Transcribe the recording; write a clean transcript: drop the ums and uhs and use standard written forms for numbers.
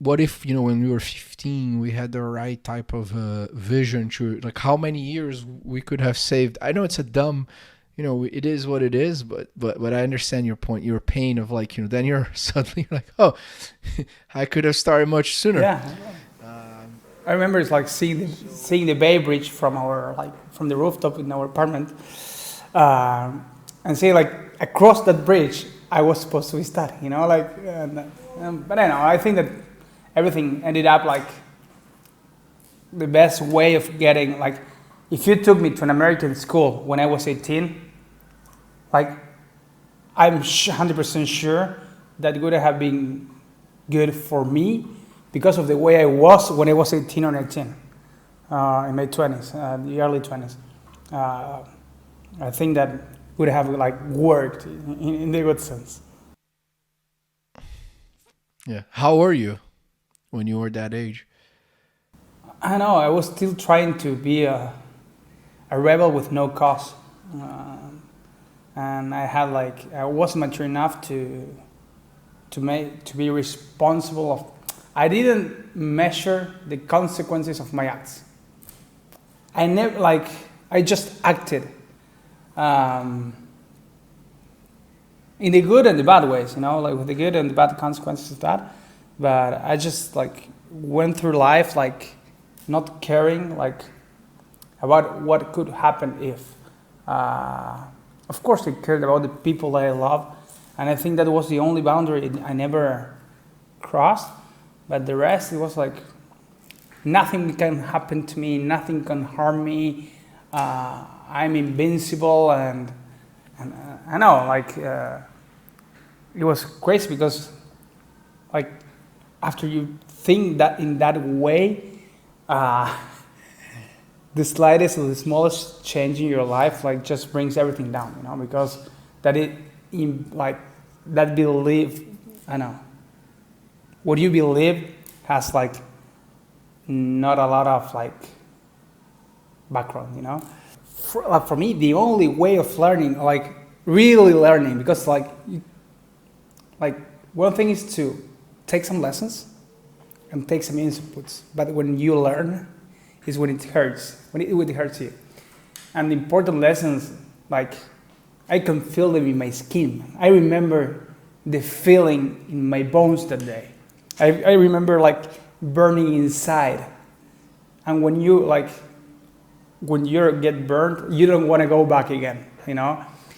what if, when we were 15, we had the right type of vision to, like, how many years we could have saved. I know it's a dumb, it is what it is, but I understand your point, your pain of, like, then you're suddenly like, oh, I could have started much sooner. Yeah. I remember it's like seeing the Bay Bridge from from the rooftop in our apartment, and see, like, across that bridge I was supposed to be studying, but I think that everything ended up like the best way of getting, like, if you took me to an American school when I was 18, like, I'm 100% sure that would have been good for me because of the way I was when I was 18 or 19, in my 20s, the early 20s. I think that would have, like, worked in the good sense. Yeah. How were you when you were that age? I know, I was still trying to be a rebel with no cause. And I wasn't mature enough to be responsible of. I didn't measure the consequences of my acts. I just acted, in the good and the bad ways, like with the good and the bad consequences of that. But I just, like, went through life, like, not caring, like, about what could happen if. Of course, I cared about the people that I love, and I think that was the only boundary I never crossed. But the rest, it was like, nothing can happen to me, nothing can harm me. I'm invincible, and I know, like, it was crazy because, like, after you think that in that way, the slightest or the smallest change in your life, like, just brings everything down, because that belief, I know, what you believe has, like, not a lot of, like, background, For me, the only way of learning, like, really learning, because, like, one thing is to take some lessons and take some inputs, but when you learn is when it hurts, when it hurts you. And the important lessons, like, I can feel them in my skin. I remember the feeling in my bones that day. I remember, like, burning inside. And when you get burned, you don't want to go back again,